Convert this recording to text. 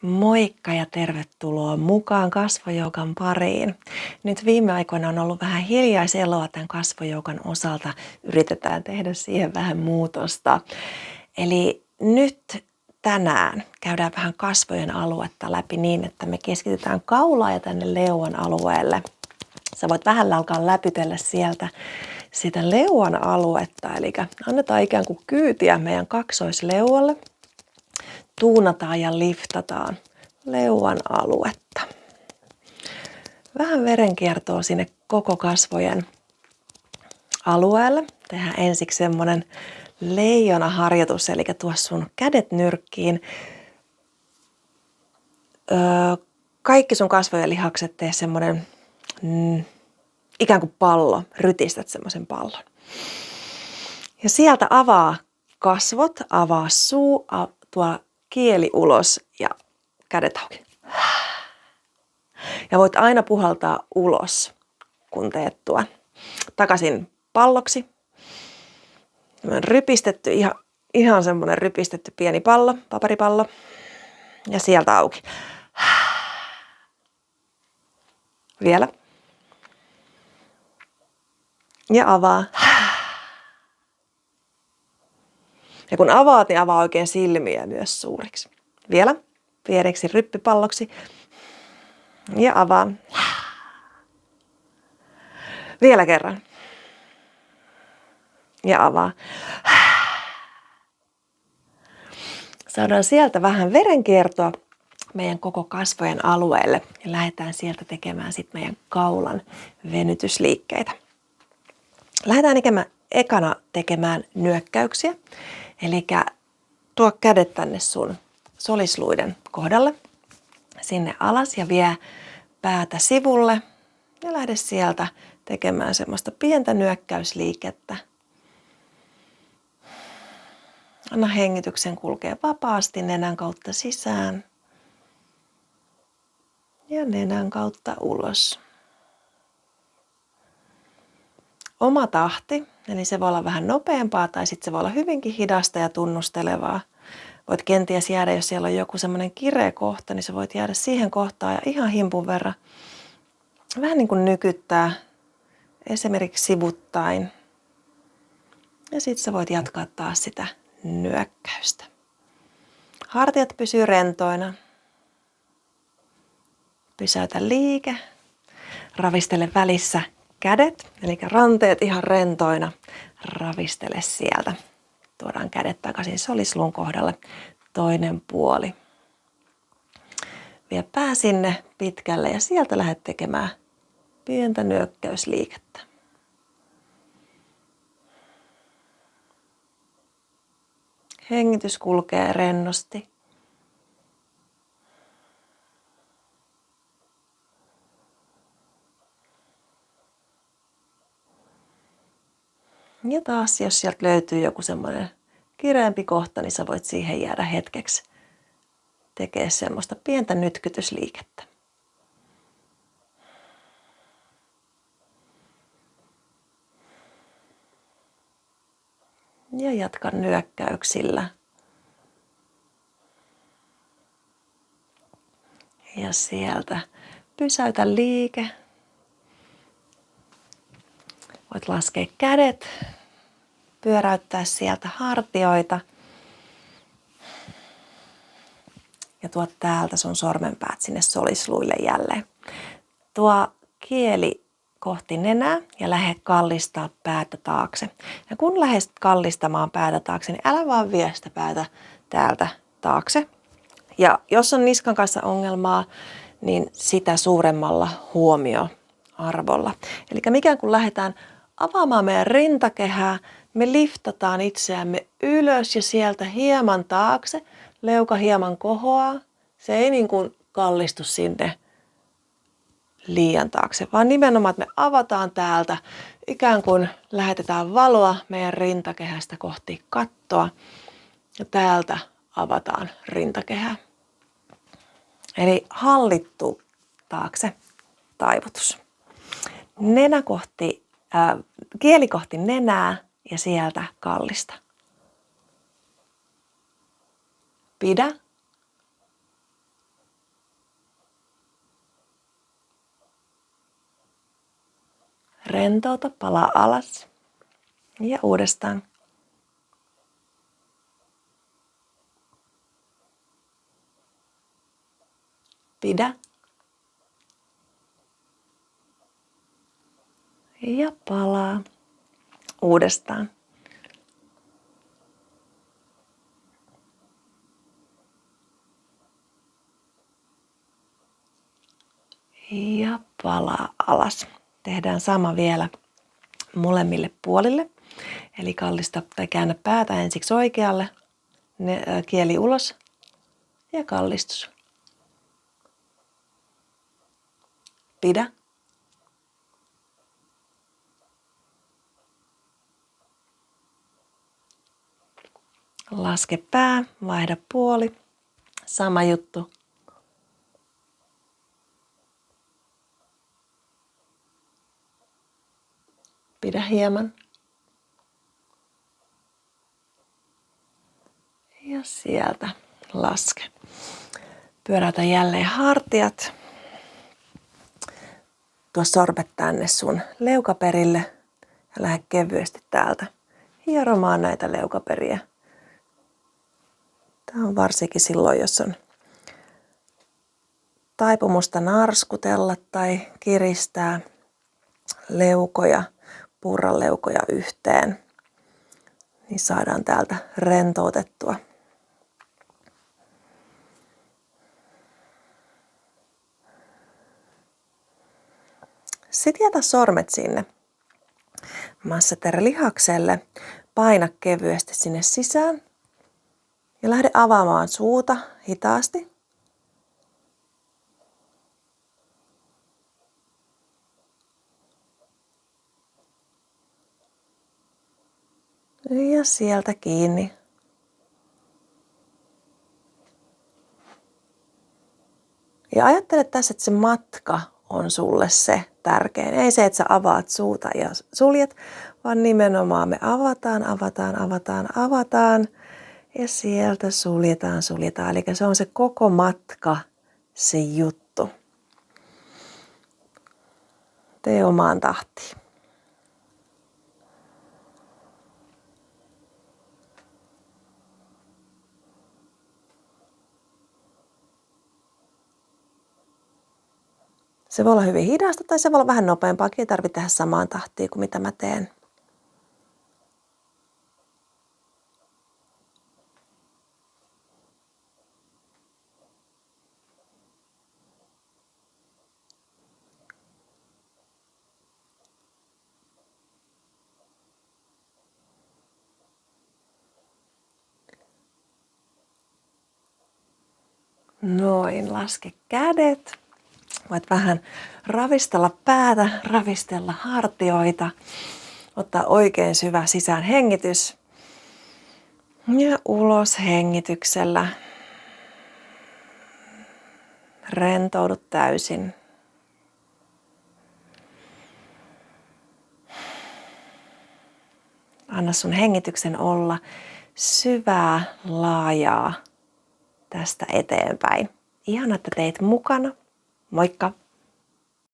Moikka ja tervetuloa mukaan kasvojoukan pariin. Nyt viime aikoina on ollut vähän hiljaiseloa tämän kasvojoukan osalta. Yritetään tehdä siihen vähän muutosta. Eli nyt tänään käydään vähän kasvojen aluetta läpi niin, että me keskitytään kaulaa ja tänne leuan alueelle. Sä voit vähän alkaa läpytellä sieltä sitä leuan aluetta, eli annetaan ikään kuin kyytiä meidän kaksoisleualle. Tuunataan ja liftataan leuan aluetta. Vähän verenkiertoa sinne koko kasvojen alueelle. Tehdään ensiksi semmoinen leijonaharjoitus, eli tuo sun kädet nyrkkiin. Kaikki sun kasvojen lihakset tee semmoinen ikään kuin pallo, rytistät semmoisen pallon. Ja sieltä avaa kasvot, avaa suu, tuo kieli ulos ja kädet auki. Ja voit aina puhaltaa ulos, kun teet tuon. Takaisin palloksi. Rypistetty, ihan semmoinen rypistetty pieni pallo, paperipallo. Ja sieltä auki. Vielä. Ja avaa. Ja kun avaat, niin avaa oikein silmiä myös suuriksi. Vielä. Pieneksi ryppipalloksi. Ja avaa. Vielä kerran. Ja avaa. Saadaan sieltä vähän verenkiertoa meidän koko kasvojen alueelle. Ja lähdetään sieltä tekemään sitten meidän kaulan venytysliikkeitä. Lähdetään ekana tekemään nyökkäyksiä. Eli tuo kädet tänne sun solisluiden kohdalle. Sinne alas ja vie päätä sivulle. Ja lähde sieltä tekemään semmoista pientä nyökkäysliikettä. Anna hengityksen kulkea vapaasti nenän kautta sisään. Ja nenän kautta ulos. Oma tahti, eli se voi olla vähän nopeampaa tai sitten se voi olla hyvinkin hidasta ja tunnustelevaa. Voit kenties jäädä, jos siellä on joku semmoinen kireä kohta, niin sä voit jäädä siihen kohtaan ja ihan himpun verran vähän niin kuin nykyttää esimerkiksi sivuttain. Ja sitten sä voit jatkaa taas sitä nyökkäystä. Hartiat pysyy rentoina. Pysäytä liike. Ravistele välissä kädet, eli ranteet ihan rentoina. Ravistele sieltä. Tuodaan kädet takaisin solisluun kohdalle. Toinen puoli. Vie pää sinne pitkälle ja sieltä lähdet tekemään pientä nyökkäysliikettä. Hengitys kulkee rennosti. Ja taas, jos sieltä löytyy joku semmoinen kireämpi kohta, niin sä voit siihen jäädä hetkeksi tekemään semmoista pientä nytkytysliikettä. Ja jatka nyökkäyksillä. Ja sieltä pysäytä liike. Voit laskea kädet, pyöräyttää sieltä hartioita. Ja tuo täältä sun sormenpäät sinne solisluille jälleen. Tuo kieli kohti nenää ja lähde kallistaa päätä taakse. Ja kun lähdet kallistamaan päätä taakse, niin älä vaan vie sitä päätä täältä taakse. Ja jos on niskan kanssa ongelmaa, niin sitä suuremmalla huomioarvolla. Eli mikään kun lähdetään avaamaan meidän rintakehää, me liftataan itseämme ylös ja sieltä hieman taakse. Leuka hieman kohoaa. Se ei niin kuin kallistu sinne liian taakse, vaan nimenomaan, että me avataan täältä, ikään kuin lähetetään valoa meidän rintakehästä kohti kattoa ja täältä avataan rintakehää. Eli hallittu taakse taivutus. Kieli kohti nenää ja sieltä kallista. Pidä Rentouta, palaa alas. Ja uudestaan. Pidä. Ja palaa. Uudestaan. Ja palaa alas. Tehdään sama vielä molemmille puolille. Eli kallista tai käännä päätä ensiksi oikealle, kieli ulos ja kallistus. Pidä. Laske pää, vaihda puoli. Sama juttu. Pidä hieman. Ja sieltä laske. Pyöräytä jälleen hartiat. Tuo sormet tänne sun leukaperille ja lähde kevyesti täältä hieromaan näitä leukaperiä. Tämä on varsinkin silloin, jos on taipumusta narskutella tai kiristää leukoja, purra leukoja yhteen, niin saadaan täältä rentoutettua. Sitten jätä sormet sinne masseterlihakselle. Paina kevyesti sinne sisään ja lähde avaamaan suuta hitaasti. Ja sieltä kiinni. Ja ajattele tässä, että se matka on sulle se tärkein. Ei se, että sä avaat suuta ja suljet, vaan nimenomaan me avataan. Ja sieltä suljetaan. Eli se on se koko matka, se juttu. Tee omaan tahtiin. Se voi olla hyvin hidasta tai se voi olla vähän nopeampaakin. Ei tarvitse tehdä samaan tahtiin kuin mitä mä teen. Noin, laske kädet. Voit vähän ravistella päätä, ravistella hartioita. Ottaa oikein syvä sisään hengitys. Ja ulos hengityksellä. Rentoudu täysin. Anna sun hengityksen olla syvää, laajaa tästä eteenpäin. Ihana, että teit mukana. Moikka!